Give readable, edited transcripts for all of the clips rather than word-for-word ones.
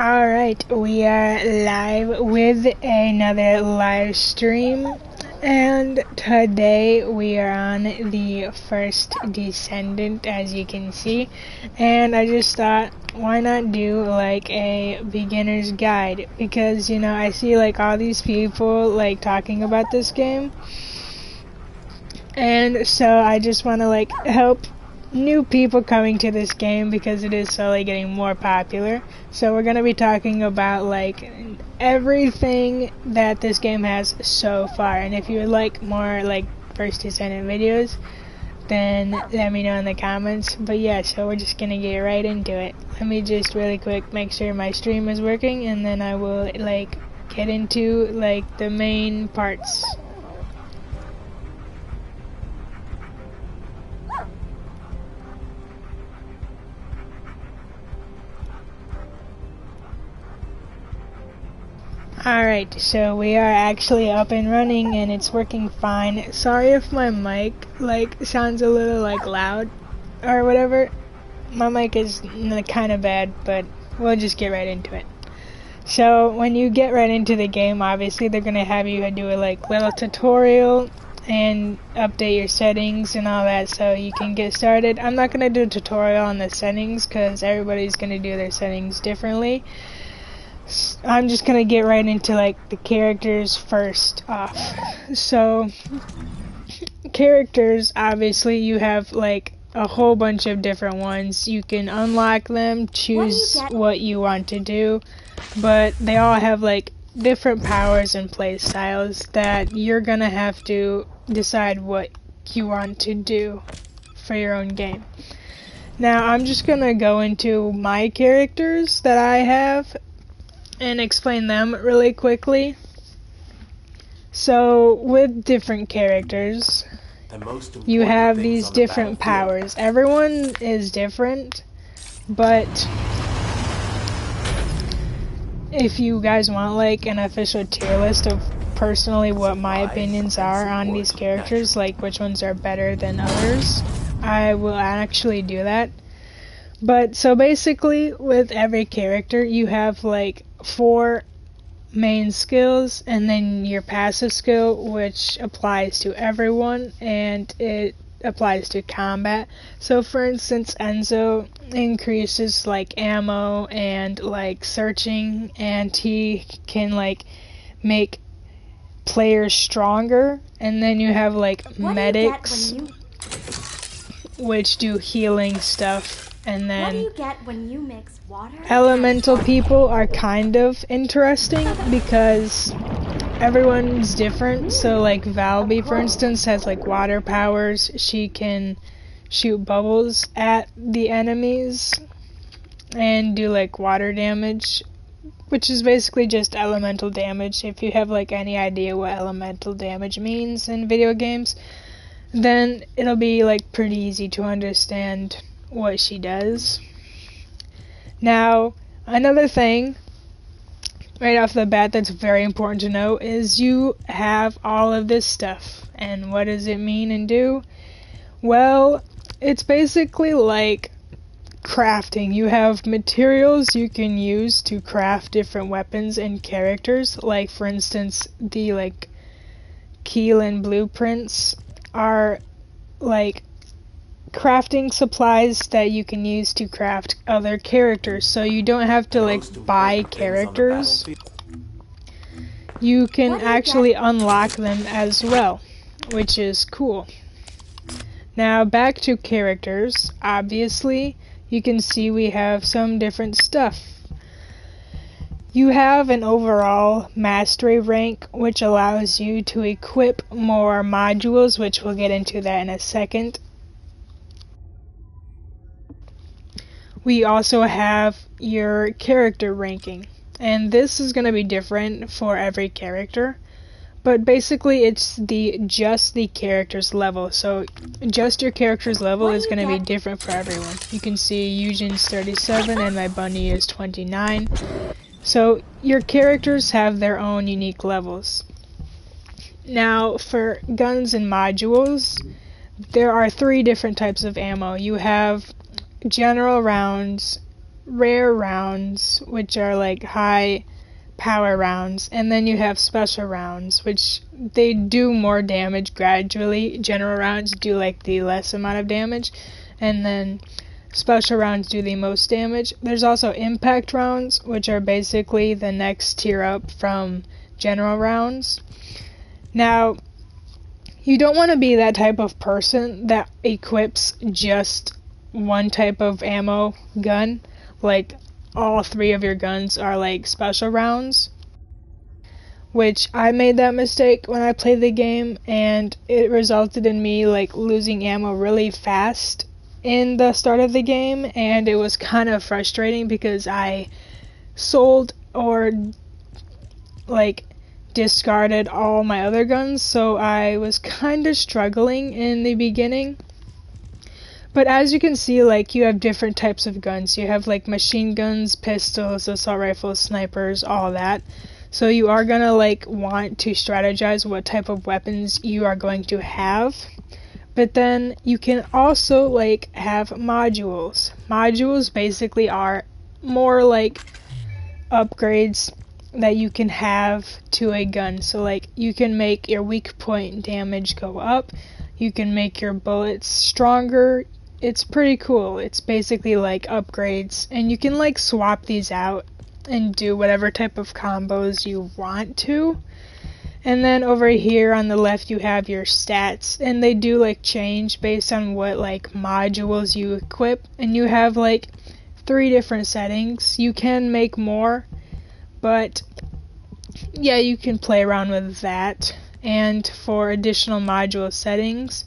Alright, we are live with another live stream, and today we are on the First Descendant, as you can see, and I just thought, why not do like a beginner's guide, because you know, I see like all these people like talking about this game, and so I just want to like help new people coming to this game because it is slowly getting more popular. So we're going to be talking about like everything that this game has so far, and if you would like more like First Descendant videos, then let me know in the comments. But yeah, so we're just gonna get right into it. Let me just really quick make sure my stream is working, and then I will like get into like the main parts. Alright, so we are actually up and running and it's working fine. Sorry if my mic like sounds a little like loud or whatever. My mic is kind of bad, but we'll just get right into it. So when you get right into the game, obviously they're gonna have you do a like little tutorial and update your settings and all that so you can get started. I'm not gonna do a tutorial on the settings because everybody's gonna do their settings differently. I'm just gonna get right into like the characters first off. So characters, obviously you have like a whole bunch of different ones. You can unlock them, choose what you want to do, but they all have like different powers and play styles that you're gonna have to decide what you want to do for your own game. Now I'm just gonna go into my characters that I have and explain them really quickly. So with different characters, you have these different powers. Everyone is different, but if you guys want like an official tier list of personally what my opinions are on these characters, like which ones are better than others, I will actually do that. But so basically with every character you have like 4 main skills and then your passive skill, which applies to everyone and it applies to combat. So for instance, Enzo increases like ammo and like searching, and he can like make players stronger. And then you have like medics, which do healing stuff. And then what do you get when you mix water? Elemental people are kind of interesting because everyone's different. So like Valby, for instance, has like water powers. She can shoot bubbles at the enemies and do like water damage, which is basically just elemental damage. If you have like any idea what elemental damage means in video games, then it'll be like pretty easy to understand what she does. Now, another thing right off the bat that's very important to know is you have all of this stuff. And what does it mean and do? Well, it's basically like crafting. You have materials you can use to craft different weapons and characters. Like for instance, the like Keelan blueprints are like crafting supplies that you can use to craft other characters, so you don't have to like buy characters. You can actually unlock them as well, which is cool. Now back to characters. Obviously you can see we have some different stuff. You have an overall mastery rank, which allows you to equip more modules, which we'll get into that in a second. We also have your character ranking, and this is going to be different for every character, but basically it's just the character's level. So just your character's level is going to be different for everyone. You can see Eugen's 37 and my bunny is 29. So your characters have their own unique levels. Now for guns and modules, there are 3 different types of ammo. You have general rounds, rare rounds, which are like high power rounds, and then you have special rounds, which they do more damage gradually. General rounds do like the less amount of damage, and then special rounds do the most damage. There's also impact rounds, which are basically the next tier up from general rounds. Now, you don't want to be that type of person that equips just one type of ammo gun, like all 3 of your guns are like special rounds, which I made that mistake when I played the game, and it resulted in me like losing ammo really fast in the start of the game, and it was kind of frustrating because I sold or like discarded all my other guns, so I was kind of struggling in the beginning. But as you can see, like, you have different types of guns. You have like machine guns, pistols, assault rifles, snipers, all that. So you are gonna like want to strategize what type of weapons you are going to have. But then you can also like have modules. Modules basically are more like upgrades that you can have to a gun. So like you can make your weak point damage go up. You can make your bullets stronger. It's pretty cool. It's basically like upgrades, and you can like swap these out and do whatever type of combos you want to. And then over here on the left you have your stats, and they do like change based on what like modules you equip, and you have like 3 different settings. You can make more, but yeah, you can play around with that. And for additional module settings,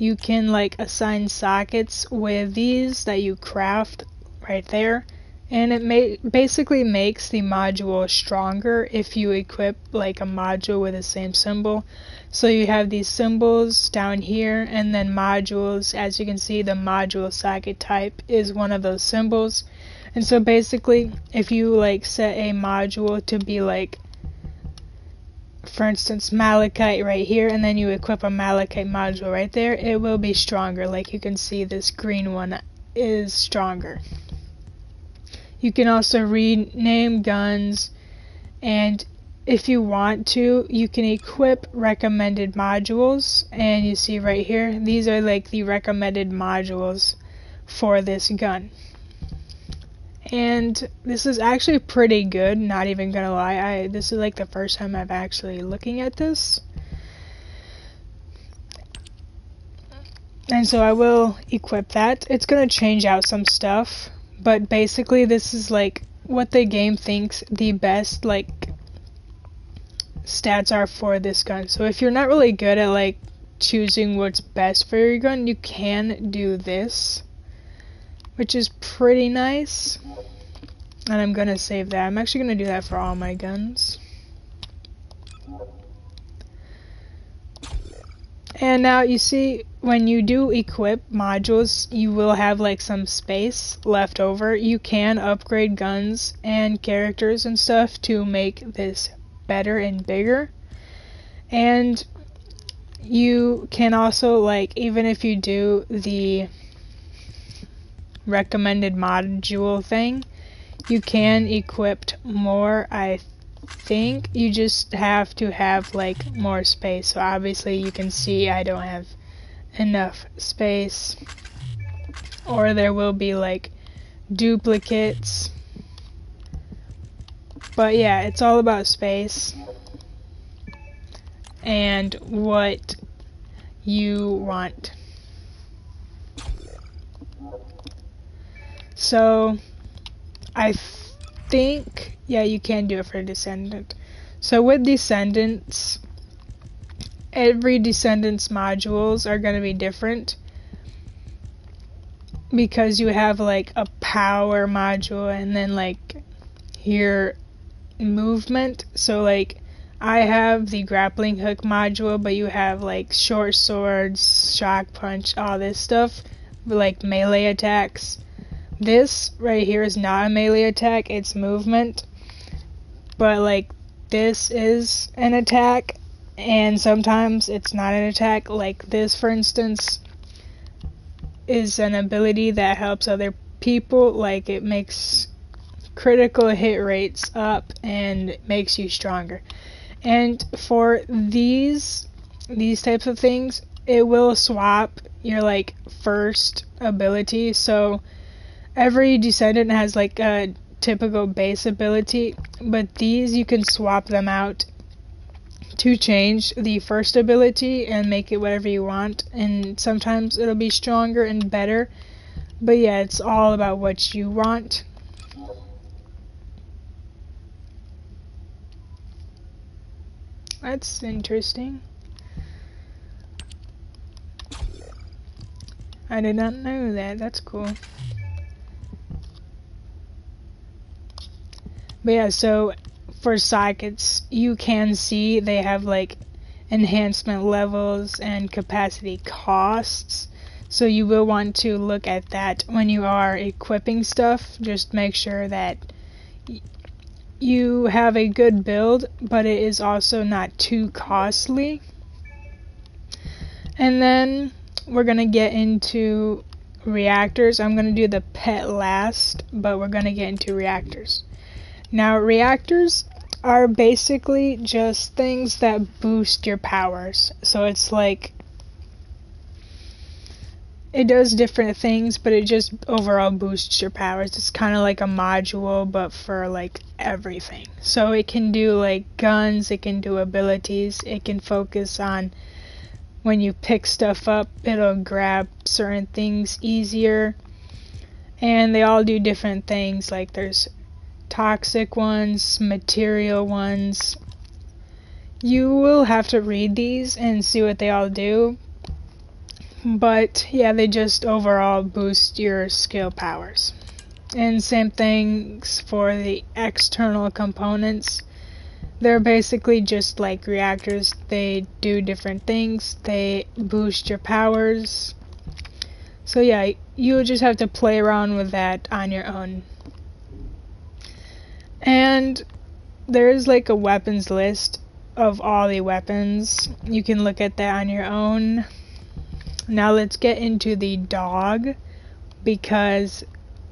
you can like assign sockets with these that you craft right there, and it basically makes the module stronger if you equip like a module with the same symbol. So you have these symbols down here, and then modules. As you can see, the module socket type is one of those symbols. And so basically, if you like set a module to be like, for instance, malachite right here, and then you equip a malachite module right there, it will be stronger. Like you can see, this green one is stronger. You can also rename guns, and if you want to, you can equip recommended modules, and you see right here, these are like the recommended modules for this gun. And this is actually pretty good, not even gonna lie. This is like the first time I've actually looking at this. And so I will equip that. It's gonna change out some stuff, but basically this is like what the game thinks the best like stats are for this gun. So if you're not really good at like choosing what's best for your gun, you can do this, which is pretty nice. And I'm gonna save that. I'm actually gonna do that for all my guns. And now you see, when you do equip modules, you will have like some space left over. You can upgrade guns and characters and stuff to make this better and bigger. And you can also, like, even if you do the recommended module thing, you can equip more. I think you just have to have like more space. So obviously you can see I don't have enough space, or there will be like duplicates. But yeah, it's all about space and what you want. So I think, yeah, you can do it for Descendant. So with Descendants, every Descendants modules are going to be different, because you have like a power module and then like your movement. So like I have the grappling hook module, but you have like short swords, shock punch, all this stuff, like melee attacks. This right here is not a melee attack, it's movement. But like this is an attack, and sometimes it's not an attack. Like this, for instance, is an ability that helps other people, like it makes critical hit rates up and makes you stronger. And for these types of things, it will swap your like first ability. So every descendant has like a typical base ability, but these you can swap them out to change the first ability and make it whatever you want, and sometimes it'll be stronger and better. But yeah, it's all about what you want. That's interesting. I did not know that. That's cool. But yeah, so for sockets, you can see they have like enhancement levels and capacity costs. So you will want to look at that when you are equipping stuff. Just make sure that you have a good build, but it is also not too costly. And then we're going to get into reactors. I'm going to do the pet last, but we're going to get into reactors. Now, reactors are basically just things that boost your powers. So it's like, it does different things, but it just overall boosts your powers. It's kind of like a module, but for like everything. So it can do like guns, it can do abilities, it can focus on when you pick stuff up, it'll grab certain things easier. And they all do different things, like there's toxic ones, material ones. You will have to read these and see what they all do. But yeah, they just overall boost your skill powers. And same things for the external components. They're basically just like reactors. They do different things. They boost your powers. So yeah, you'll just have to play around with that on your own. And there's like a weapons list of all the weapons. You can look at that on your own. Now let's get into the dog, because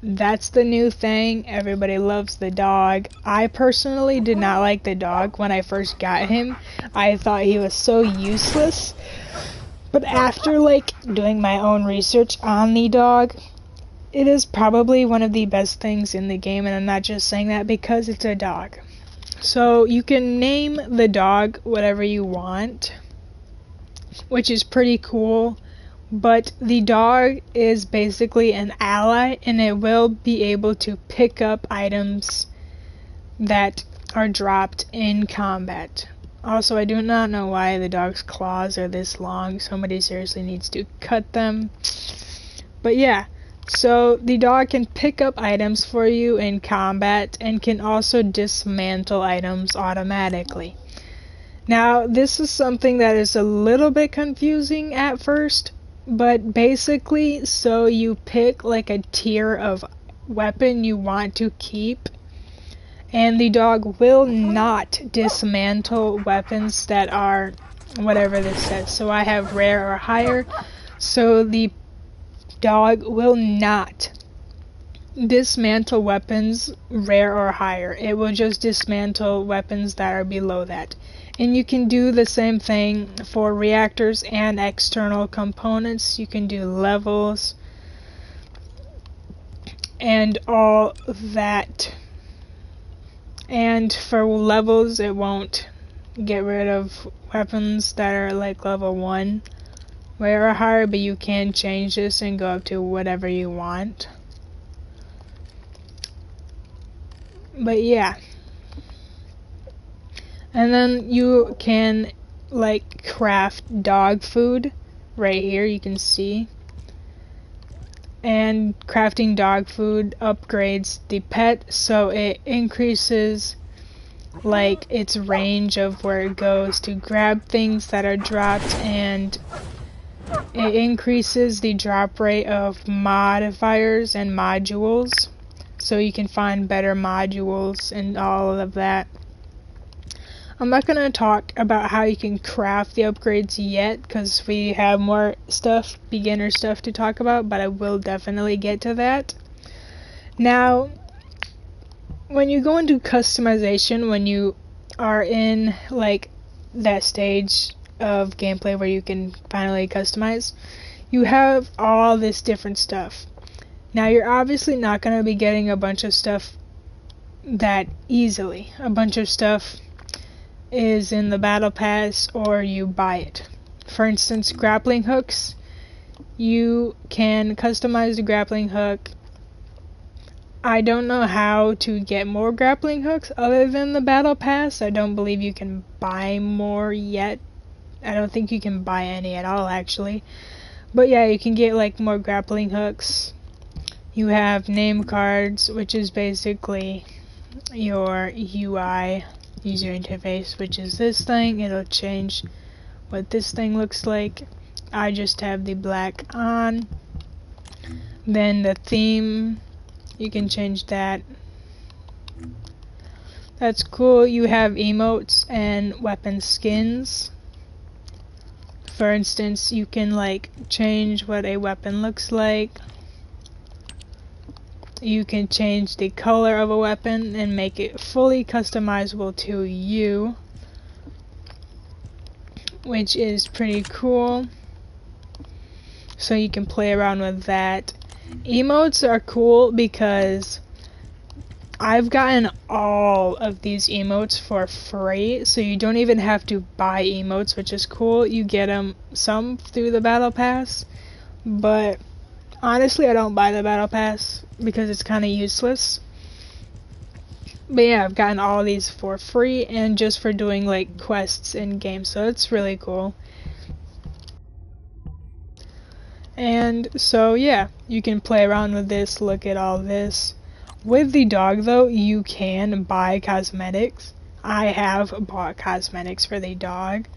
that's the new thing. Everybody loves the dog. I personally did not like the dog when I first got him. I thought he was so useless. But after like doing my own research on the dog, it is probably one of the best things in the game, and I'm not just saying that because it's a dog. So you can name the dog whatever you want, which is pretty cool. But the dog is basically an ally, and it will be able to pick up items that are dropped in combat. Also, I do not know why the dog's claws are this long. Somebody seriously needs to cut them. But yeah, so the dog can pick up items for you in combat and can also dismantle items automatically. Now, this is something that is a little bit confusing at first. But basically, so you pick like a tier of weapon you want to keep, and the dog will not dismantle weapons that are whatever this says. So I have rare or higher, so the dog will not dismantle weapons rare or higher. It will just dismantle weapons that are below that. And you can do the same thing for reactors and external components. You can do levels and all that. And for levels, it won't get rid of weapons that are like level 1 rare or higher, but you can change this and go up to whatever you want. But yeah. And then you can like craft dog food right here, you can see. And crafting dog food upgrades the pet, so it increases like its range of where it goes to grab things that are dropped, and it increases the drop rate of modifiers and modules, so you can find better modules and all of that. I'm not going to talk about how you can craft the upgrades yet, because we have more stuff, beginner stuff to talk about, but I will definitely get to that. Now, when you go into customization, when you are in like that stage of gameplay where you can finally customize, you have all this different stuff. Now, you're obviously not going to be getting a bunch of stuff that easily. A bunch of stuff is in the battle pass or you buy it. For instance, grappling hooks. You can customize the grappling hook. I don't know how to get more grappling hooks other than the battle pass. I don't believe you can buy more yet. I don't think you can buy any at all, actually. But yeah, you can get like more grappling hooks. You have name cards, which is basically your UI, user interface, which is this thing. It'll change what this thing looks like. I just have the black on. Then the theme, you can change that. That's cool. You have emotes and weapon skins. For instance, you can like change what a weapon looks like. You can change the color of a weapon and make it fully customizable to you, which is pretty cool. So you can play around with that. Emotes are cool because I've gotten all of these emotes for free, so you don't even have to buy emotes, which is cool. You get them some through the battle pass, but honestly I don't buy the battle pass because it's kind of useless. But yeah, I've gotten all these for free and just for doing like quests in game, so it's really cool. And so yeah, you can play around with this, look at all this. With the dog though, you can buy cosmetics. I have bought cosmetics for the dog.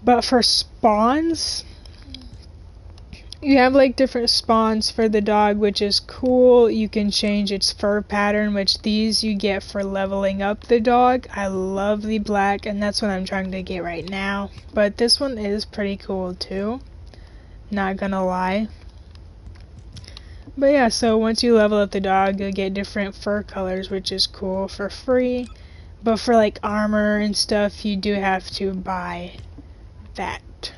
But for spawns, you have like different spawns for the dog, which is cool. You can change its fur pattern, which these you get for leveling up the dog. I love the black, and that's what I'm trying to get right now. But this one is pretty cool too. Not gonna lie. But yeah, so once you level up the dog, you'll get different fur colors, which is cool for free. But for like armor and stuff, you do have to buy that.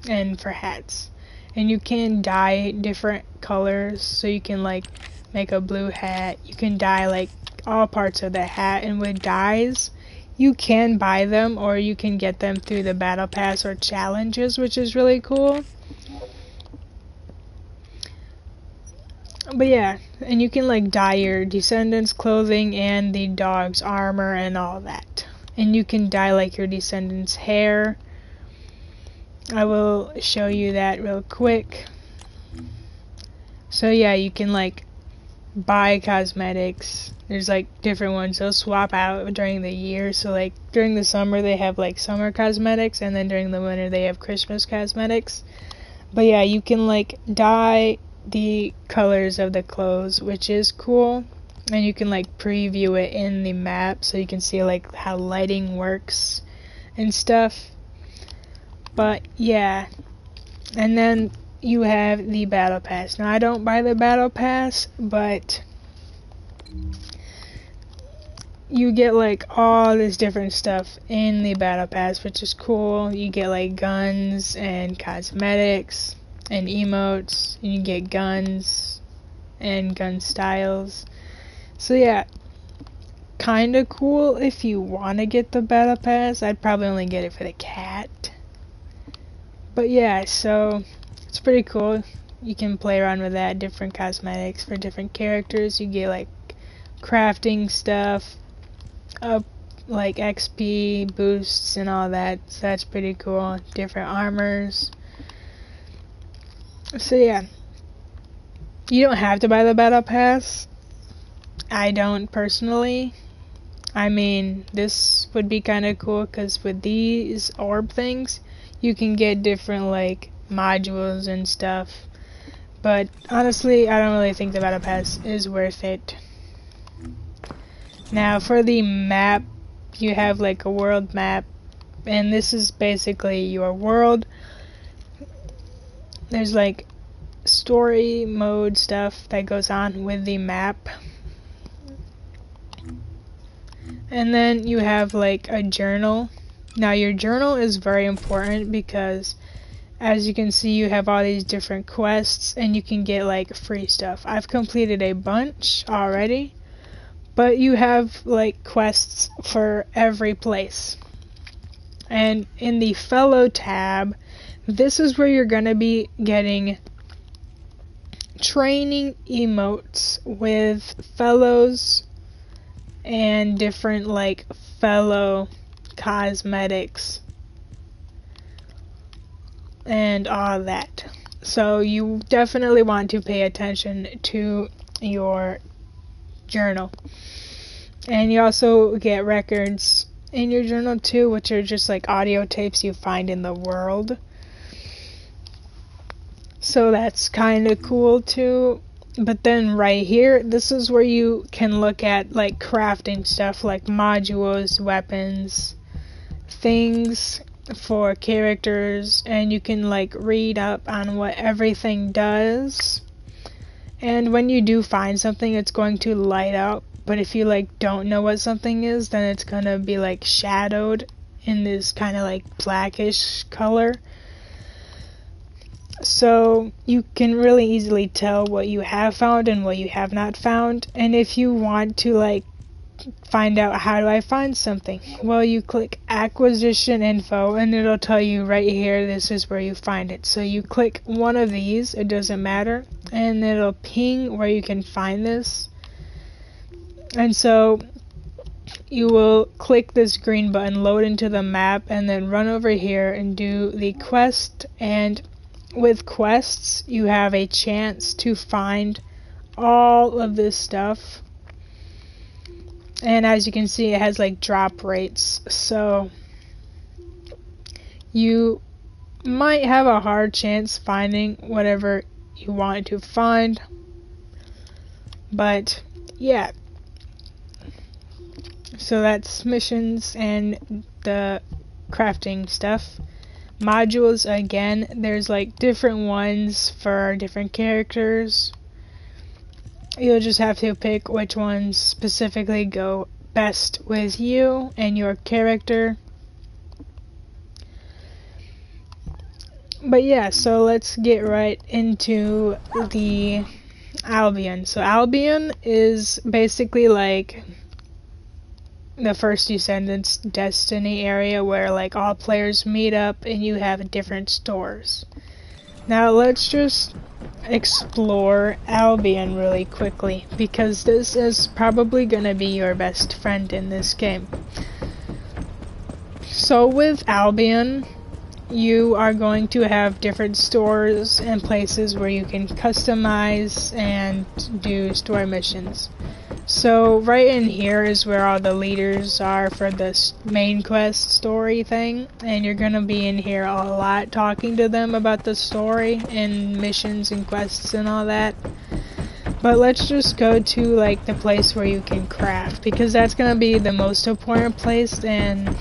And for hats. And you can dye different colors, so you can like make a blue hat. You can dye like all parts of the hat, and with dyes, you can buy them or you can get them through the battle pass or challenges, which is really cool. But yeah, and you can like dye your descendants' clothing and the dog's armor and all that. And you can dye like your descendants' hair. I will show you that real quick. So yeah, you can like buy cosmetics. There's like different ones. They'll swap out during the year. So like during the summer they have like summer cosmetics, and then during the winter they have Christmas cosmetics. But yeah, you can like dye the colors of the clothes, which is cool. And you can like preview it in the map so you can see like how lighting works and stuff. But yeah, and then you have the battle pass. Now I don't buy the battle pass, but you get like all this different stuff in the battle pass, which is cool. You get like guns and cosmetics and emotes, and you get guns and gun styles. So yeah, kinda cool if you want to get the battle pass. I'd probably only get it for the cat. But yeah, so it's pretty cool. You can play around with that, different cosmetics for different characters. You get like crafting stuff, up like XP boosts and all that. So that's pretty cool. Different armors. So yeah, you don't have to buy the battle pass. I don't personally. I mean, this would be kind of cool because with these orb things, you can get different like modules and stuff. But honestly, I don't really think the battle pass is worth it. Now for the map, you have like a world map, and this is basically your world. There's like story mode stuff that goes on with the map. And then you have like a journal. Now your journal is very important because as you can see, you have all these different quests and you can get like free stuff. I've completed a bunch already, but you have like quests for every place. And in the fellow tab, this is where you're gonna be getting training emotes with fellows and different like fellow cosmetics and all that. So you definitely want to pay attention to your journal. And you also get records in your journal too, which are just like audio tapes you find in the world. So that's kind of cool too. But then right here, this is where you can look at like crafting stuff like modules, weapons, things for characters, and you can like read up on what everything does. And when you do find something, it's going to light up, but if you like don't know what something is, then it's gonna be like shadowed in this kind of like blackish color. So you can really easily tell what you have found and what you have not found. And if you want to like find out how do I find something, well, you click acquisition info and it'll tell you right here, this is where you find it. So you click one of these, it doesn't matter, and it'll ping where you can find this. And so you will click this green button, load into the map, and then run over here and do the quest. And with quests, you have a chance to find all of this stuff. And as you can see, it has like drop rates. So you might have a hard chance finding whatever you want to find. But yeah. So that's missions and the crafting stuff. Modules, again, there's like different ones for different characters. You'll just have to pick which ones specifically go best with you and your character. But yeah, so let's get right into the Albion. So Albion is basically like the First Descendant's Destiny area where like all players meet up and you have different stores. Now let's just explore Albion really quickly because this is probably gonna be your best friend in this game. So with Albion, you are going to have different stores and places where you can customize and do story missions. So right in here is where all the leaders are for this main quest story thing, and you're gonna be in here a lot talking to them about the story and missions and quests and all that. But let's just go to like the place where you can craft, because that's gonna be the most important place, and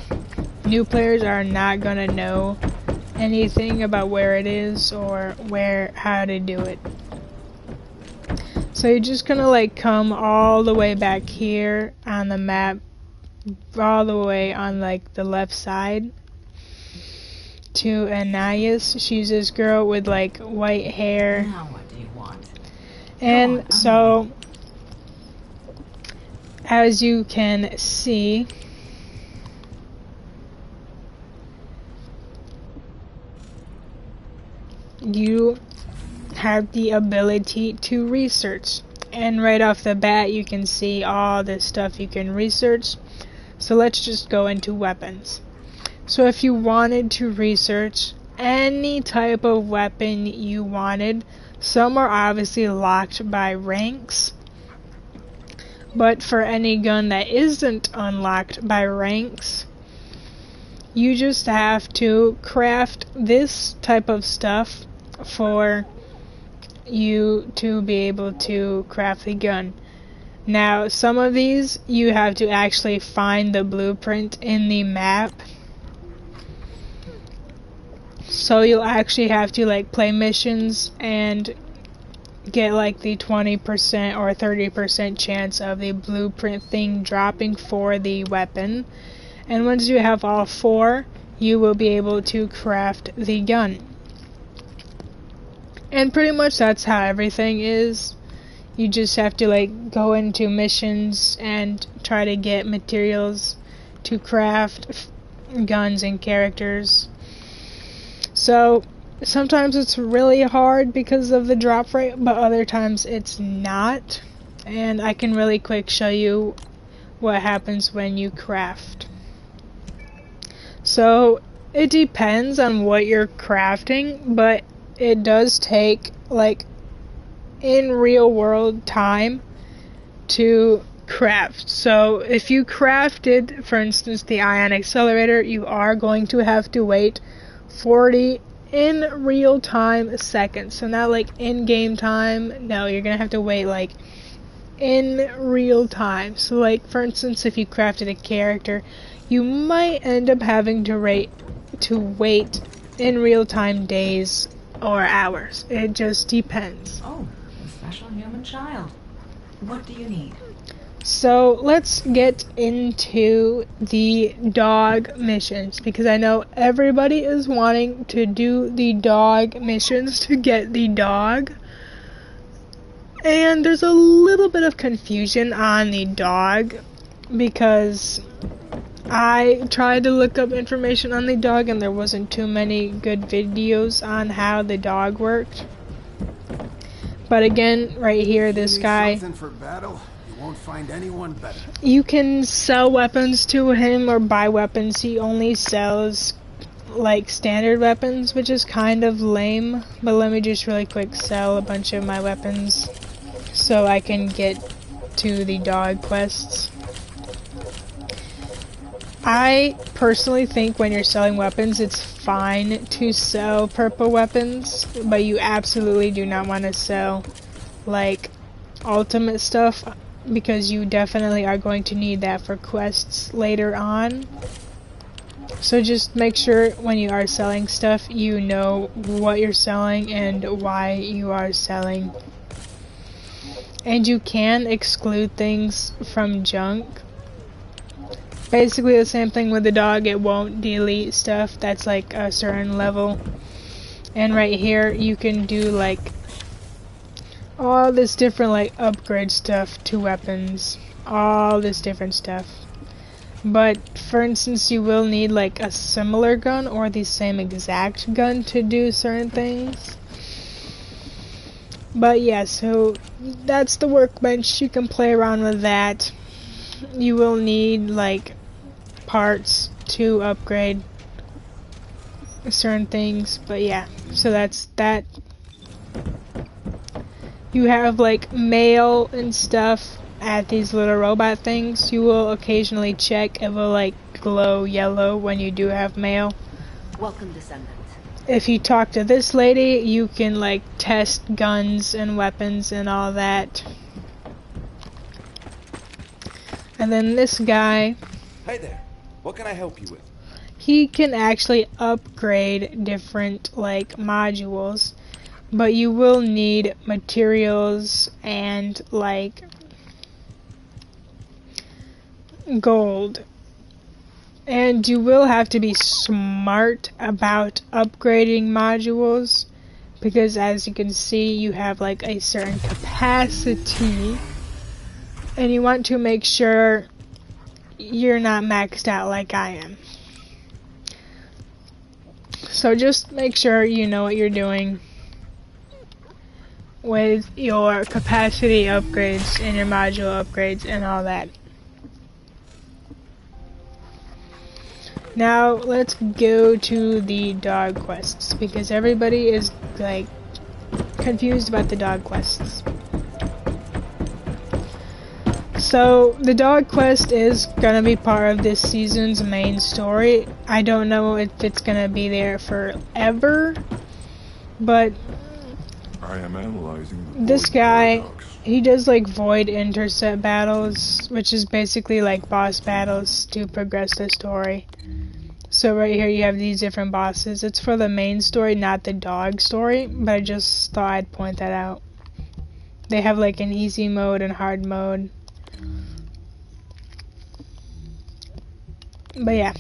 new players are not gonna know anything about where it is or how to do it. So you're just gonna like come all the way back here on the map, all the way on like the left side to Anais. She's this girl with like white hair. Now what do you want? And so as you can see, you have the ability to research, and right off the bat you can see all this stuff you can research. So let's just go into weapons. So if you wanted to research any type of weapon you wanted, some are obviously locked by ranks, but for any gun that isn't unlocked by ranks, you just have to craft this type of stuff for you to be able to craft the gun. Now, some of these you have to actually find the blueprint in the map, so you'll actually have to like play missions and get like the 20% or 30% chance of the blueprint thing dropping for the weapon. And once you have all 4, you will be able to craft the gun. And pretty much that's how everything is. You just have to like go into missions and try to get materials to craft guns and characters. So sometimes it's really hard because of the drop rate, but other times it's not. And I can really quick show you what happens when you craft. So it depends on what you're crafting, but it does take like in real world time to craft. So if you crafted, for instance, the ion accelerator, you are going to have to wait 40 in real time seconds. So not like in game time. No, you're gonna have to wait like in real time. So like for instance, if you crafted a character, you might end up having to wait in real time days or hours. It just depends. Oh, a special human child. What do you need? So let's get into the dog missions, because I know everybody is wanting to do the dog missions to get the dog. And there's a little bit of confusion on the dog, because I tried to look up information on the dog and there wasn't too many good videos on how the dog worked. But again, right here, this guy, something for battle? You won't find anyone better. You can sell weapons to him or buy weapons. He only sells like standard weapons, which is kind of lame. But let me just really quick sell a bunch of my weapons so I can get to the dog quests. I personally think when you're selling weapons, it's fine to sell purple weapons, but you absolutely do not want to sell like ultimate stuff, because you definitely are going to need that for quests later on. So just make sure when you are selling stuff, you know what you're selling and why you are selling. And you can exclude things from junk. Basically the same thing with the dog, it won't delete stuff that's like a certain level. And right here you can do like all this different like upgrade stuff to weapons, all this different stuff. But for instance, you will need like a similar gun or the same exact gun to do certain things. But yeah, so that's the workbench. You can play around with that. You will need like parts to upgrade certain things, but yeah, so that's that. You have like mail and stuff at these little robot things. You will occasionally check, it will like glow yellow when you do have mail. Welcome, Descendant. If you talk to this lady, you can like test guns and weapons and all that. And then this guy, Hey there, what can I help you with? he can actually upgrade different like modules, but you will need materials and like gold. And you will have to be smart about upgrading modules, because as you can see, you have like a certain capacity, and you want to make sure you're not maxed out like I am. So just make sure you know what you're doing with your capacity upgrades and your module upgrades and all that. Now let's go to the dog quests, because everybody is like confused about the dog quests. So the dog quest is gonna be part of this season's main story. I don't know if it's gonna be there forever, but I am analyzing this guy, he does like void intercept battles, which is basically like boss battles to progress the story. So right here you have these different bosses. It's for the main story, not the dog story, but I just thought I'd point that out. They have like an easy mode and hard mode. But yeah,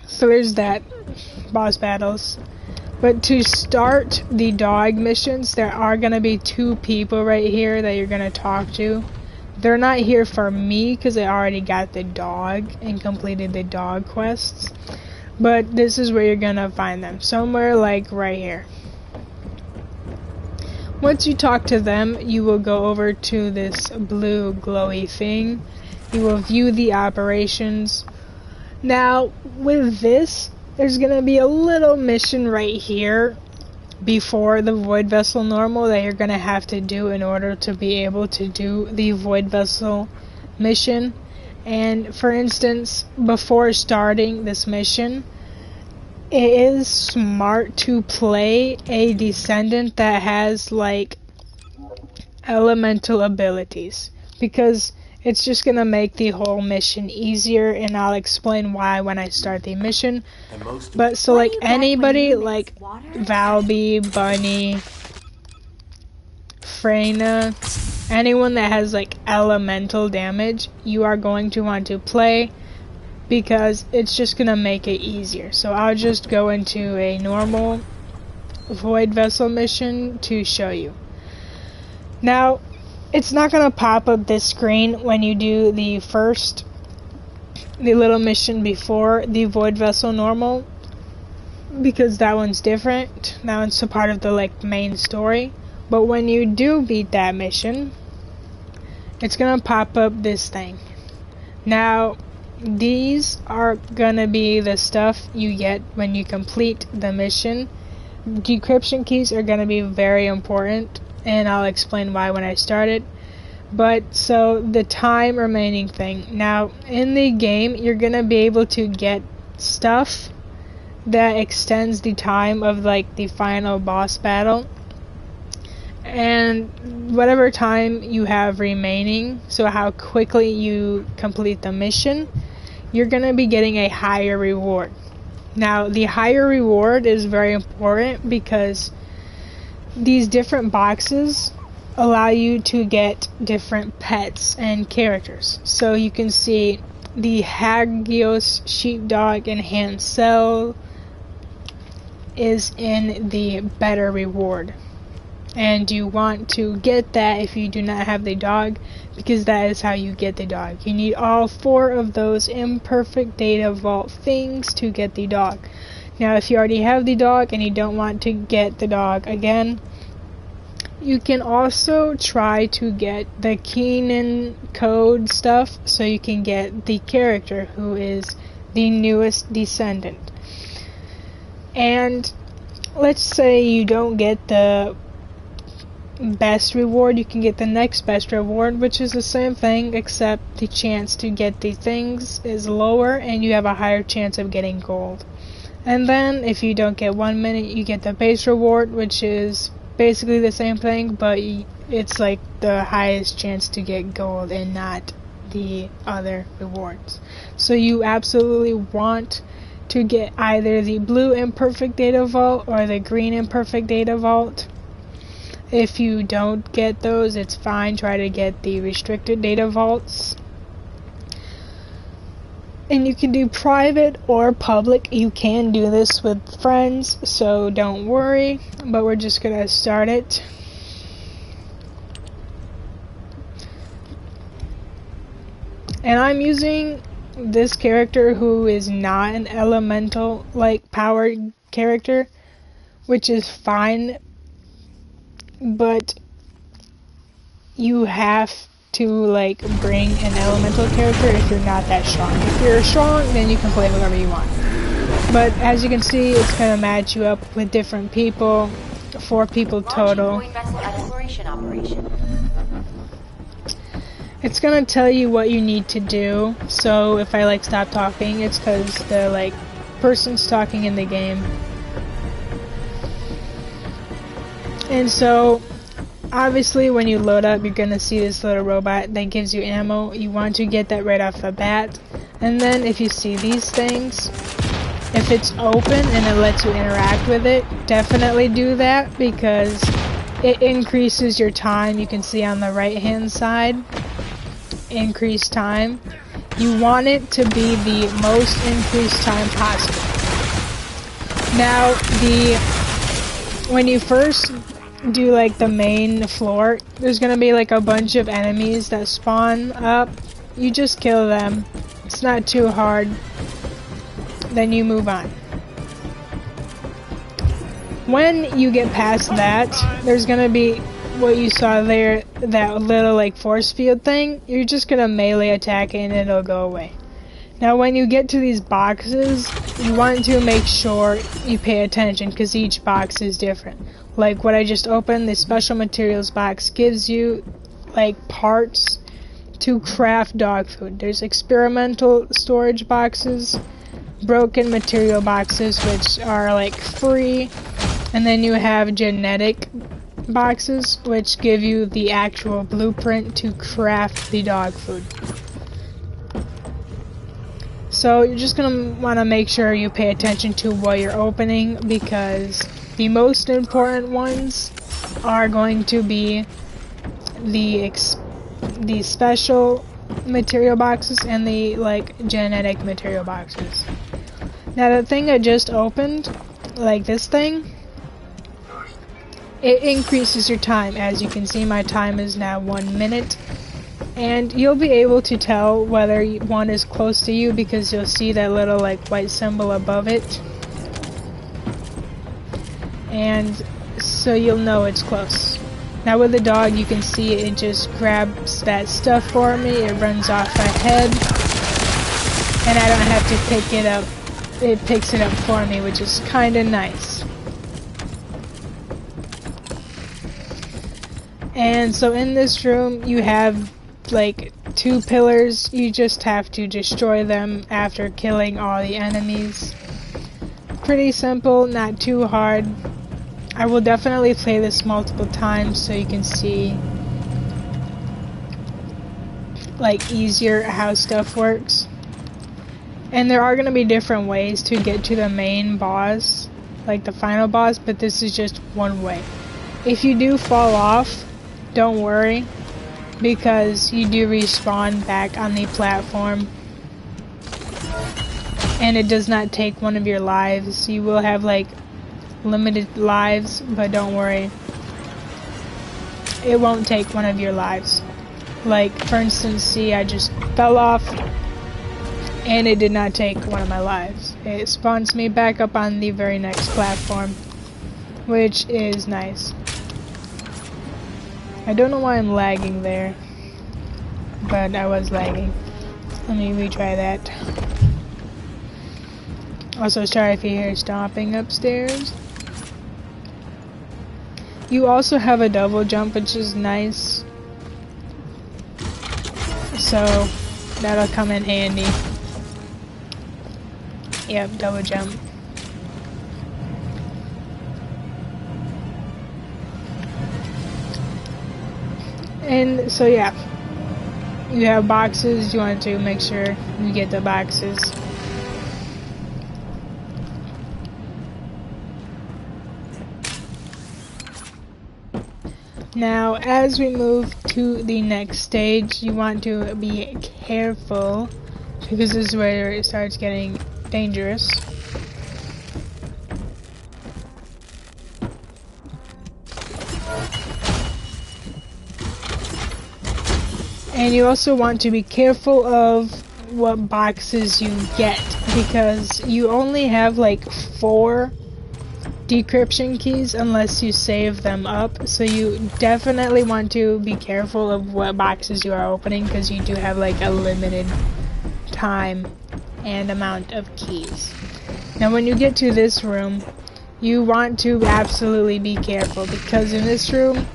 so there's that, boss battles. But to start the dog missions, there are going to be 2 people right here that you're going to talk to. They're not here for me because I already got the dog and completed the dog quests. But this is where you're going to find them. Somewhere like right here. Once you talk to them, you will go over to this blue glowy thing. You will view the operations. Now, with this, there's going to be a little mission right here before the Void Vessel normal that you're going to have to do in order to be able to do the Void Vessel mission. And for instance, before starting this mission, it is smart to play a Descendant that has like elemental abilities, because it's just gonna make the whole mission easier, and I'll explain why when I start the mission. But so like anybody like Valby, Bunny, Freyna, anyone that has like elemental damage, you are going to want to play, because it's just gonna make it easier. So I'll just go into a normal Void Vessel mission to show you. Now, it's not gonna pop up this screen when you do the little mission before the Void Vessel normal, because that one's different. That one's a part of the like main story. But when you do beat that mission, it's gonna pop up this thing. Now, these are gonna be the stuff you get when you complete the mission. Decryption keys are gonna be very important, and I'll explain why when I start it. But so the time remaining thing. Now in the game, you're gonna be able to get stuff that extends the time of like the final boss battle, and whatever time you have remaining, so how quickly you complete the mission, you're gonna be getting a higher reward. Now the higher reward is very important because these different boxes allow you to get different pets and characters. So you can see the Hagios Sheepdog and Hansel is in the better reward, and you want to get that if you do not have the dog, because that is how you get the dog. You need all 4 of those imperfect data vault things to get the dog. Now if you already have the dog and you don't want to get the dog again, you can also try to get the Keenan code stuff, so you can get the character who is the newest Descendant. And let's say you don't get the best reward, you can get the next best reward, which is the same thing, except the chance to get the things is lower and you have a higher chance of getting gold. And then if you don't get 1 minute, you get the base reward, which is basically the same thing, but it's like the highest chance to get gold and not the other rewards. So you absolutely want to get either the blue imperfect data vault or the green imperfect data vault. If you don't get those, it's fine. Try to get the restricted data vaults. And you can do private or public. You can do this with friends, so don't worry. But we're just gonna start it. And I'm using this character who is not an elemental like powered character, which is fine, but you have to like bring an elemental character if you're not that strong. If you're strong, then you can play whoever you want. But as you can see, it's gonna match you up with different people, 4 people total. It's gonna tell you what you need to do. So if I like stop talking, it's because the like person's talking in the game. And so obviously when you load up, you're gonna see this little robot that gives you ammo. You want to get that right off the bat. And then if you see these things, if it's open and it lets you interact with it, definitely do that, because it increases your time. You can see on the right hand side, increased time. You want it to be the most increased time possible. Now, when you first do like the main floor, there's gonna be like a bunch of enemies that spawn up. You just kill them. It's not too hard. Then you move on. When you get past that, there's gonna be what you saw there, that little like force field thing. You're just gonna melee attack it and it'll go away. Now when you get to these boxes, you want to make sure you pay attention because each box is different. Like what I just opened, the special materials box gives you like parts to craft dog food. There's experimental storage boxes, broken material boxes which are like free, and then you have genetic boxes which give you the actual blueprint to craft the dog food. So you're just gonna want to make sure you pay attention to what you're opening, because the most important ones are going to be the special material boxes and the like genetic material boxes. Now the thing I just opened, like this thing, it increases your time. As you can see, my time is now 1 minute. And you'll be able to tell whether one is close to you because you'll see that little like white symbol above it. And so you'll know it's close. Now with the dog, you can see it just grabs that stuff for me, it runs off my head, and I don't have to pick it up. It picks it up for me, which is kinda nice. And so in this room, you have like 2 pillars. You just have to destroy them after killing all the enemies. Pretty simple, not too hard. I will definitely play this multiple times so you can see like easier how stuff works. And there are going to be different ways to get to the main boss, like the final boss, but this is just one way. If you do fall off, don't worry, because you do respawn back on the platform, and it does not take one of your lives. You will have like limited lives, but don't worry, it won't take one of your lives. Like for instance, see, I just fell off and it did not take one of my lives. It spawns me back up on the very next platform, which is nice. I don't know why I'm lagging there, but I was lagging. Let me retry that. Also, sorry if you hear stomping upstairs. You also have a double jump, which is nice. So, that'll come in handy. Yep, double jump. And so yeah, you have boxes. You want to make sure you get the boxes. Now as we move to the next stage, you want to be careful because this is where it starts getting dangerous. And you also want to be careful of what boxes you get, because you only have like 4 decryption keys unless you save them up. So you definitely want to be careful of what boxes you are opening, because you do have like a limited time and amount of keys. Now when you get to this room, you want to absolutely be careful, because in this room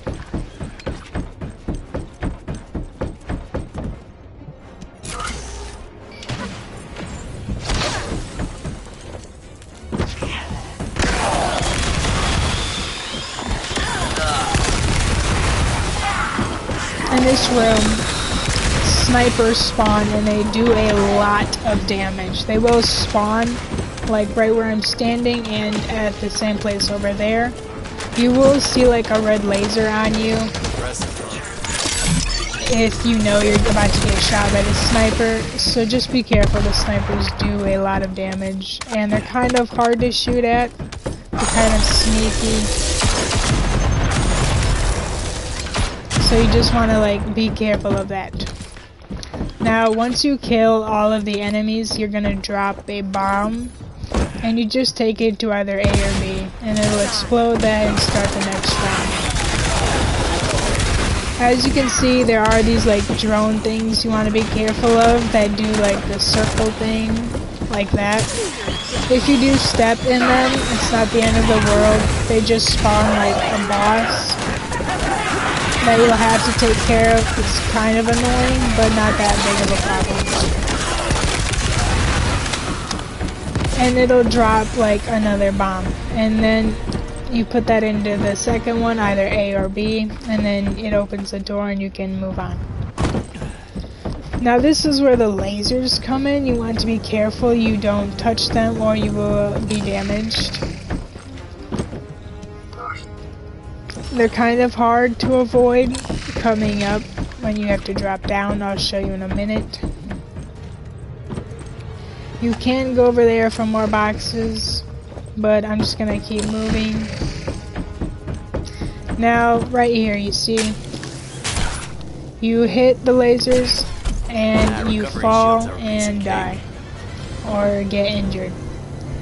snipers spawn, and they do a lot of damage. They will spawn like right where I'm standing and at the same place over there. You will see like a red laser on you if you know you're about to get shot by the sniper, so just be careful. The snipers do a lot of damage, and they're kind of hard to shoot at. They're kind of sneaky. So you just want to like be careful of that. Now once you kill all of the enemies, you're gonna drop a bomb, and you just take it to either A or B, and it'll explode that and start the next round. As you can see, there are these like drone things you want to be careful of that do like the circle thing, like that. If you do step in them, it's not the end of the world. They just spawn like a boss that you'll have to take care of. It's kind of annoying, but not that big of a problem. And it'll drop like another bomb, and then you put that into the second one, either A or B, and then it opens the door and you can move on. Now this is where the lasers come in. You want to be careful you don't touch them or you will be damaged. They're kind of hard to avoid coming up when you have to drop down. I'll show you in a minute. You can go over there for more boxes, but I'm just gonna keep moving. Now, right here, you see, you hit the lasers and you fall and die or get injured.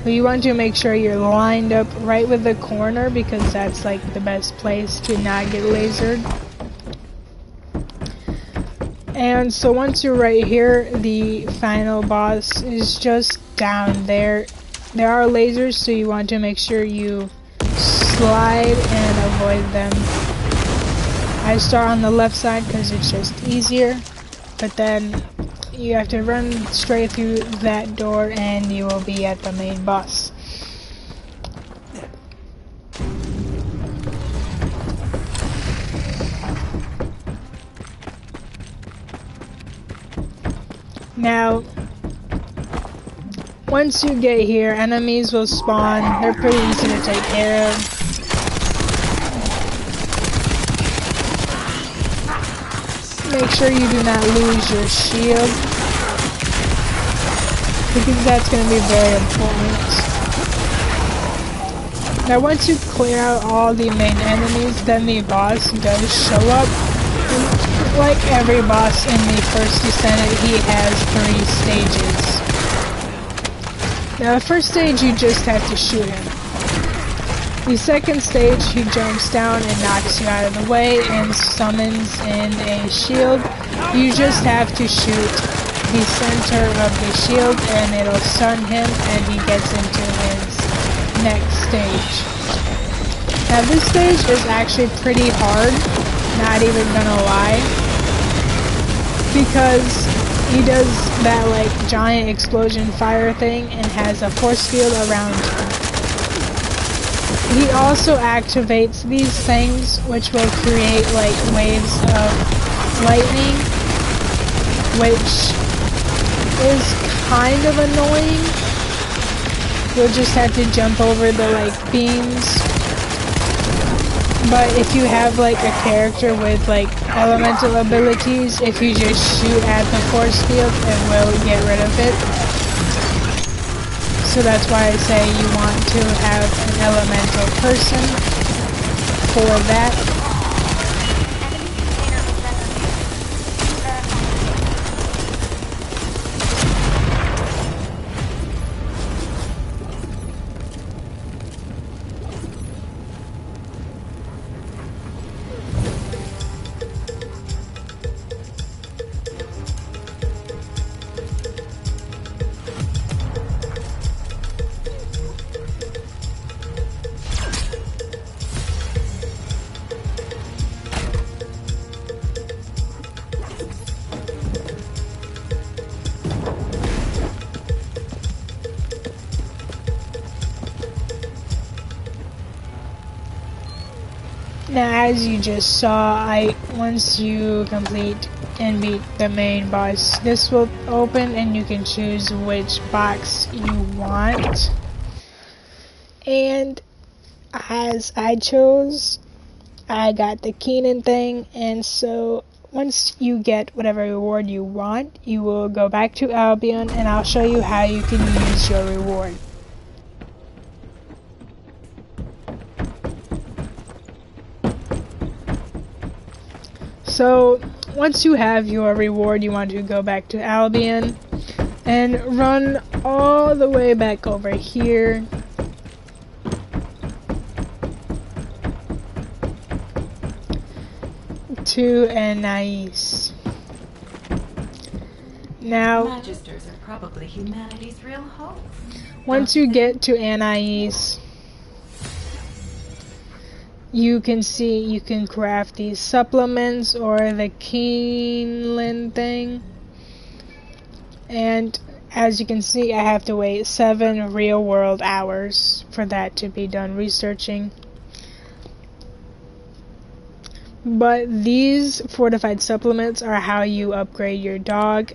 But you want to make sure you're lined up right with the corner, because that's like the best place to not get lasered. And so once you're right here, the final boss is just down there. There are lasers, so you want to make sure you slide and avoid them. I start on the left side because it's just easier, but then you have to run straight through that door and you will be at the main boss. Now, once you get here, enemies will spawn. They're pretty easy to take care of. Make sure you do not lose your shield, because that's going to be very important. Now once you clear out all the main enemies, then the boss does show up. And like every boss in the First Descendant, he has 3 stages. Now the first stage, you just have to shoot him. The second stage, he jumps down and knocks you out of the way and summons in a shield. You just have to shoot the center of the shield and it'll stun him and he gets into his next stage. Now this stage is actually pretty hard, not even gonna lie, because he does that like giant explosion fire thing and has a force field around him. He also activates these things, which will create like waves of lightning, which is kind of annoying. You'll just have to jump over the like beams. But if you have like a character with like elemental abilities, if you just shoot at the force field, it will get rid of it. So that's why I say you want to have an elemental person for that. Now, as you just saw, once you complete and beat the main boss, this will open and you can choose which box you want. And as I chose, I got the Keenan thing, and so once you get whatever reward you want, you will go back to Albion, and I'll show you how you can use your reward. So once you have your reward, you want to go back to Albion and run all the way back over here to Anais. Now, Magisters are probably humanity's real hope. once you get to Anais, you can see you can craft these supplements or the Keenan thing. And as you can see, I have to wait 7 real world hours for that to be done researching. But these fortified supplements are how you upgrade your dog.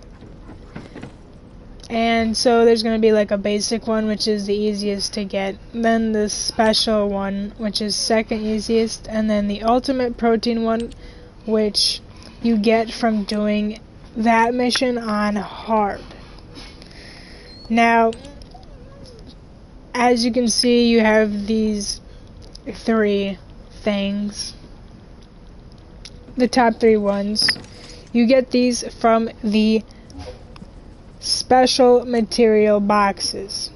And so there's going to be like a basic one, which is the easiest to get, then the special one, which is second easiest, and then the ultimate protein one, which you get from doing that mission on hard. Now, as you can see, you have these 3 things. The top 3 ones. You get these from the special material boxes.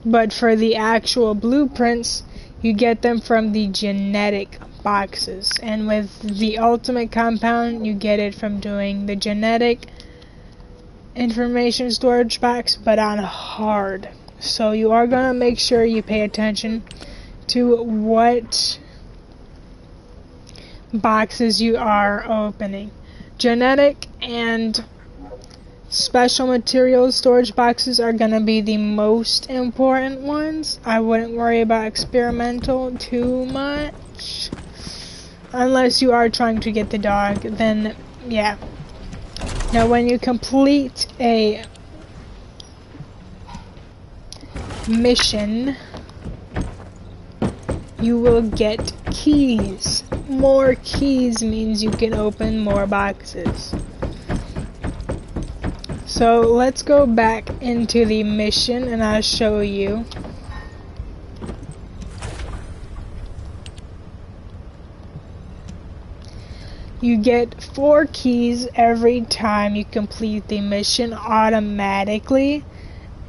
But for the actual blueprints, you get them from the genetic boxes. And with the ultimate compound, you get it from doing the genetic information storage box, but on hard. So you are going to make sure you pay attention to what boxes you are opening. Genetic and special materials storage boxes are going to be the most important ones. I wouldn't worry about experimental too much. Unless you are trying to get the dog, then yeah. Now when you complete a mission, you will get keys. More keys means you can open more boxes. So let's go back into the mission and I'll show you. You get 4 keys every time you complete the mission automatically,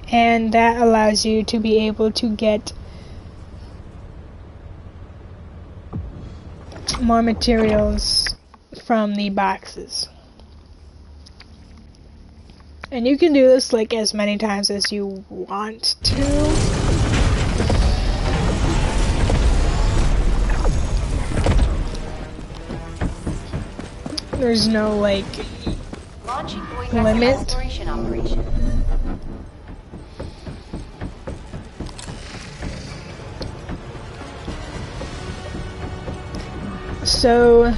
and that allows you to be able to get more materials from the boxes. And you can do this like as many times as you want to. There's no like limit. So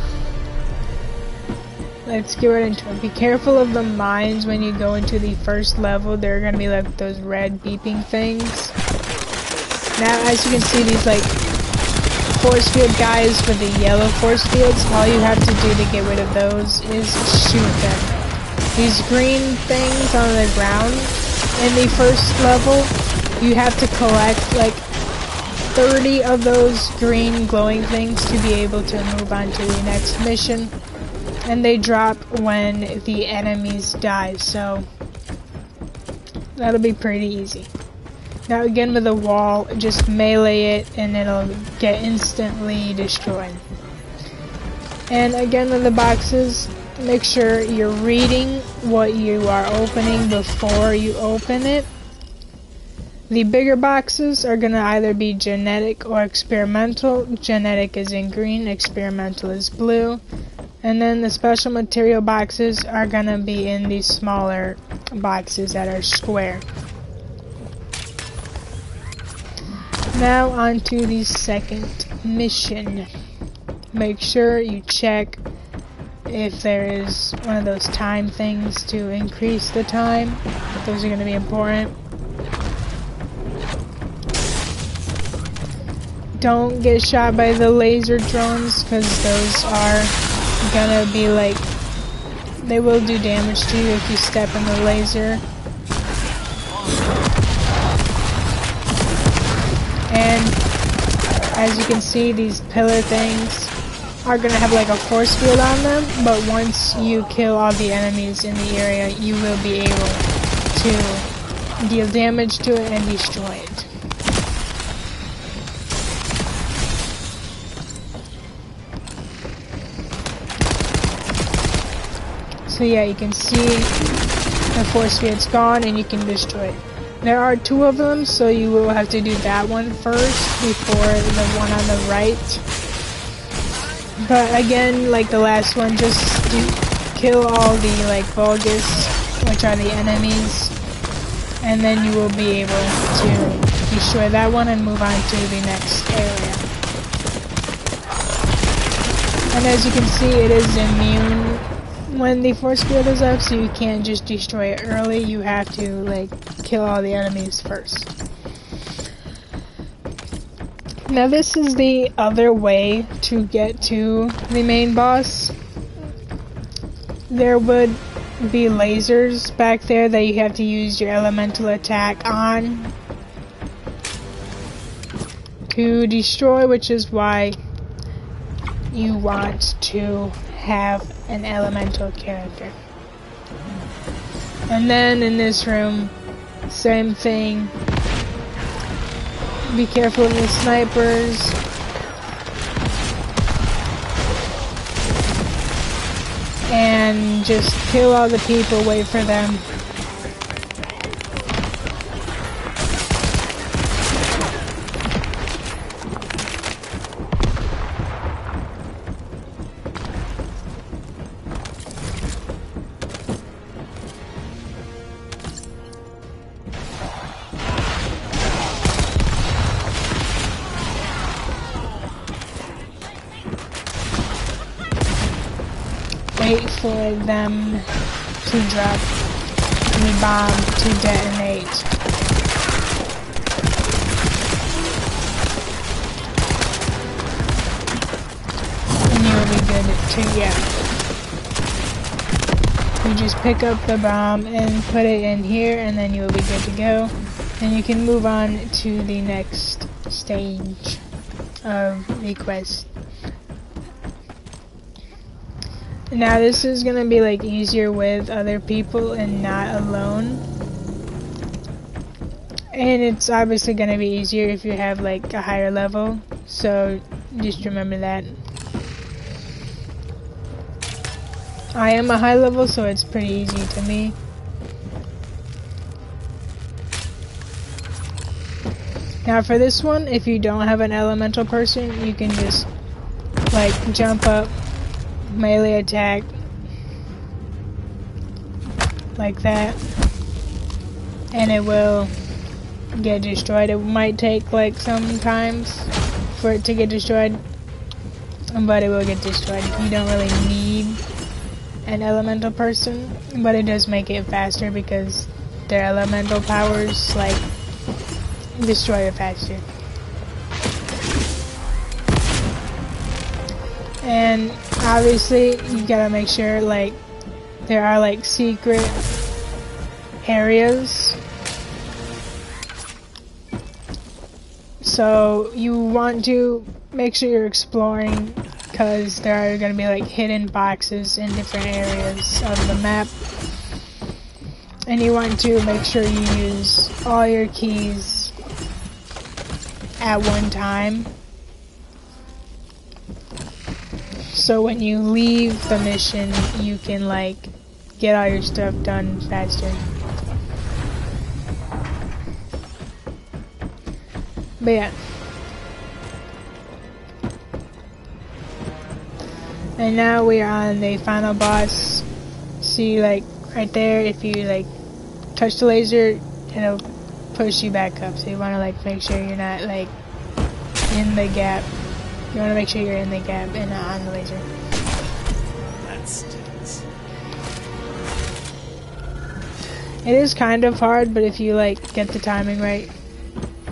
let's get right into it. Be careful of the mines when you go into the first level. There are gonna be like those red beeping things. Now as you can see, these like force field guys with the yellow force fields, all you have to do to get rid of those is shoot them. These green things on the ground in the first level, you have to collect like 30 of those green glowing things to be able to move on to the next mission. And they drop when the enemies die, so that'll be pretty easy. Now again with the wall, just melee it and it'll get instantly destroyed. And again with the boxes, make sure you're reading what you are opening before you open it. The bigger boxes are going to either be genetic or experimental. Genetic is in green, experimental is blue. And then the special material boxes are going to be in these smaller boxes that are square. Now on to the second mission. Make sure you check if there is one of those time things to increase the time. Those are going to be important. don't get shot by the laser drones, because those are gonna be like, they will do damage to you if you step in the laser. And as you can see, these pillar things are gonna have like a force field on them, but once you kill all the enemies in the area, you will be able to deal damage to it and destroy it. So yeah, you can see the force field's gone and you can destroy it. There are 2 of them, so you will have to do that one first before the one on the right. But again, like the last one, just kill all the like Vulgus, which are the enemies, and then you will be able to destroy that one and move on to the next area. And as you can see, it is immune when the force field is up, so you can't just destroy it early. You have to like kill all the enemies first. Now this is the other way to get to the main boss. There would be lasers back there that you have to use your elemental attack on to destroy, which is why you want to have an elemental character. And then in this room, same thing. Be careful of the snipers. And just kill all the people, wait for them. Wait for them to drop the bomb to detonate. And you'll be good to, yeah. You just pick up the bomb and put it in here, and then you'll be good to go. And you can move on to the next stage of the quest. Now this is gonna be like easier with other people and not alone. And it's obviously gonna be easier if you have like a higher level, so just remember that. I am a high level, so it's pretty easy to me. Now for this one, if you don't have an elemental person, you can just like jump up, melee attack like that, and it will get destroyed. It might take like sometimes for it to get destroyed, but it will get destroyed. You don't really need an elemental person, but it does make it faster because their elemental powers like destroy it faster. And obviously you gotta make sure like there are like secret areas, so you want to make sure you're exploring, because there are gonna be like hidden boxes in different areas of the map, and you want to make sure you use all your keys at one time. So when you leave the mission, you can like get all your stuff done faster. But yeah. And now we are on the final boss. See, like right there, if you like touch the laser, it'll push you back up. So you want to like make sure you're not like in the gap. You want to make sure you're in the gap and not on the laser. That stinks. It is kind of hard, but if you like get the timing right,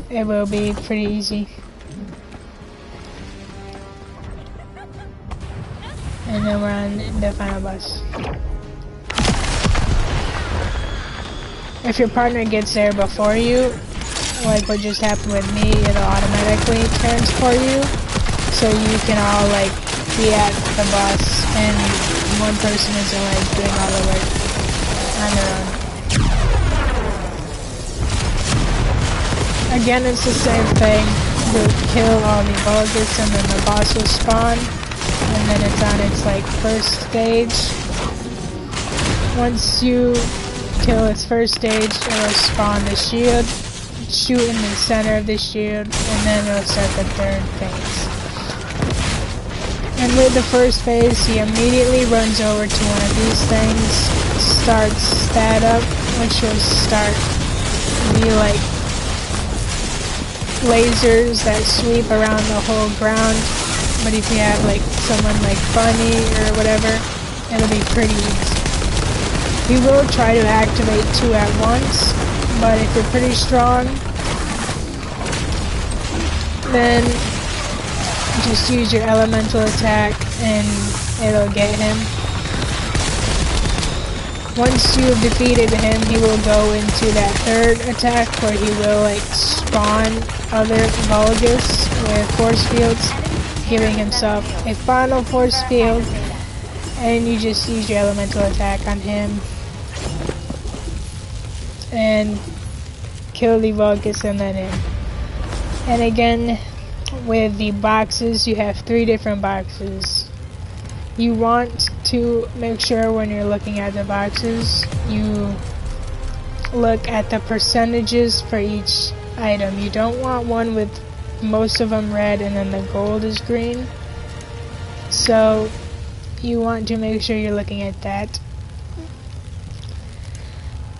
it will be pretty easy. and then we're on the final boss. If your partner gets there before you, like what just happened with me, it'll automatically transport you, so you can all like be at the boss, and one person isn't like doing all the work on their own. Again, it's the same thing. You'll kill all the Vulgus and then the boss will spawn, and then it's on its like first stage. Once you kill its first stage, it'll spawn the shield, shoot in the center of the shield, and then it'll start the third phase. And with the first phase, he immediately runs over to one of these things, starts that up, which will start the like lasers that sweep around the whole ground. But if you have like someone like Bunny or whatever, it'll be pretty easy. He will try to activate 2 at once, but if you're pretty strong, then just use your elemental attack and it'll get him. Once you've defeated him, he will go into that third attack where he will like spawn other Vulgus with force fields, giving himself a final force field, and you just use your elemental attack on him and kill the Vulgus and then him. And again, with the boxes, you have 3 different boxes. You want to make sure when you're looking at the boxes, you look at the percentages for each item. You don't want one with most of them red and then the gold is green. So you want to make sure you're looking at that.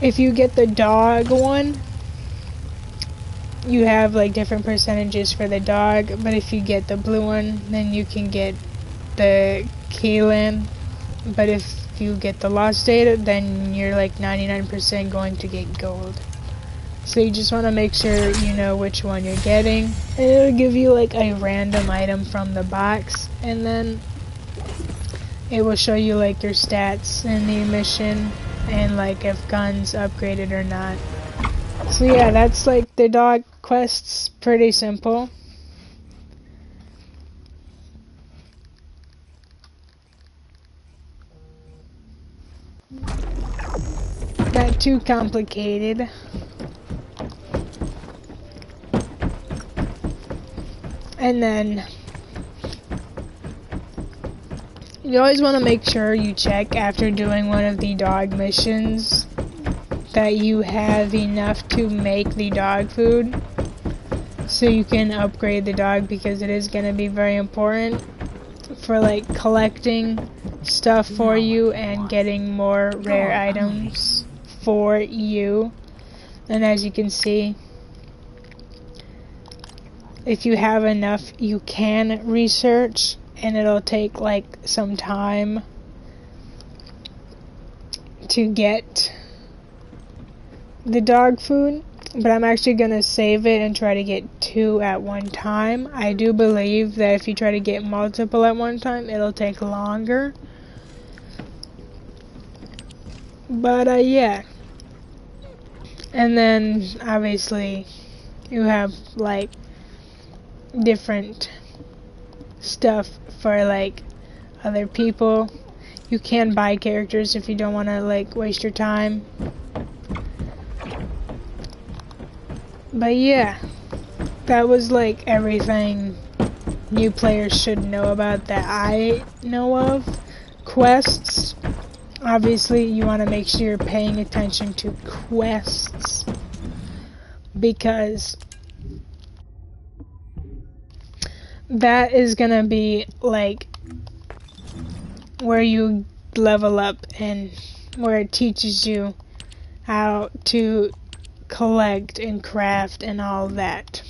If you get the dog one, you have like different percentages for the dog, but if you get the blue one, then you can get the Keelan. But if you get the lost data, then you're like 99% going to get gold. So you just want to make sure you know which one you're getting, and it'll give you like a random item from the box, and then it will show you like your stats in the mission and like if guns upgraded or not. So yeah, that's like the dog quests. Pretty simple. Not too complicated. And then you always want to make sure you check after doing one of the dog missions that you have enough to make the dog food, so you can upgrade the dog, because it is going to be very important for like collecting stuff for you and getting more rare items for you. And as you can see, if you have enough, you can research, and it'll take like some time to get the dog food, but I'm actually gonna save it and try to get 2 at one time. I do believe that if you try to get multiple at one time, it'll take longer. But yeah. And then obviously you have like different stuff for like other people. You can buy characters if you don't want to like waste your time. But yeah, that was like everything new players should know about that I know of. Quests, obviously you want to make sure you're paying attention to quests, because that is gonna be like where you level up and where it teaches you how to collect and craft and all that.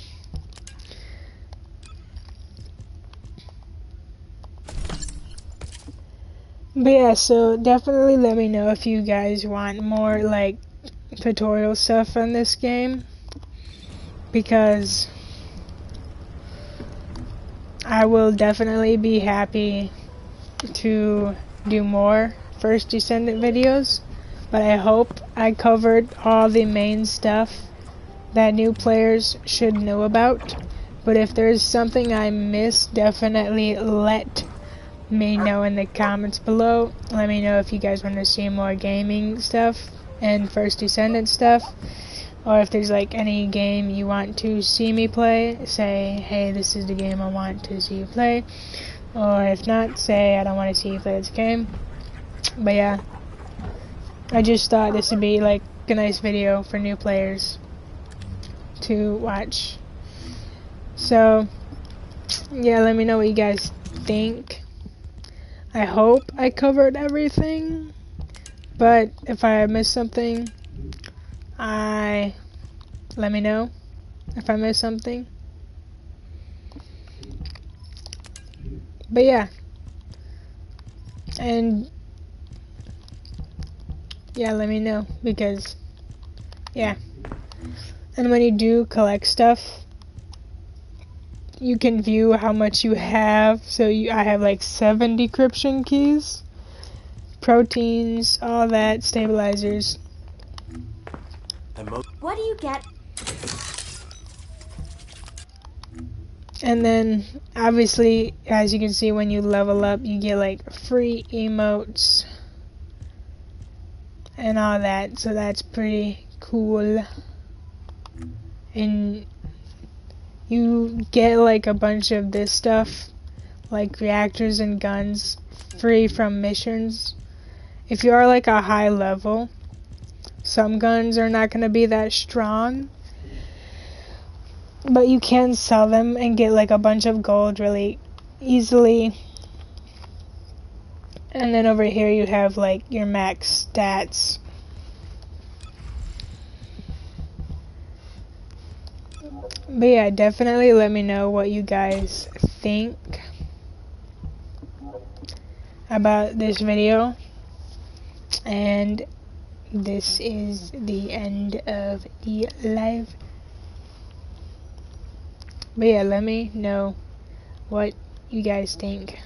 But yeah, so definitely let me know if you guys want more like tutorial stuff on this game, because I will definitely be happy to do more First Descendant videos, but I hope I covered all the main stuff that new players should know about. But if there's something I missed, definitely let me know in the comments below. Let me know if you guys want to see more gaming stuff and First Descendant stuff, or if there's like any game you want to see me play. Say, hey, this is the game I want to see you play. Or if not, say, I don't want to see you play this game. But yeah, I just thought this would be like a nice video for new players to watch. So yeah, let me know what you guys think. I hope I covered everything, but if I missed something, let me know if I missed something. But yeah, and yeah, let me know, because yeah. And when you do collect stuff, you can view how much you have. So I have like 7 decryption keys, proteins, all that, stabilizers. What do you get? And then obviously, as you can see, when you level up, you get like free emotes and all that, so that's pretty cool. And you get like a bunch of this stuff, like reactors and guns, free from missions. If you are like a high level, some guns are not going to be that strong, but you can sell them and get like a bunch of gold really easily. And then over here you have like your max stats. But yeah, definitely let me know what you guys think about this video. And this is the end of the live. But yeah, let me know what you guys think.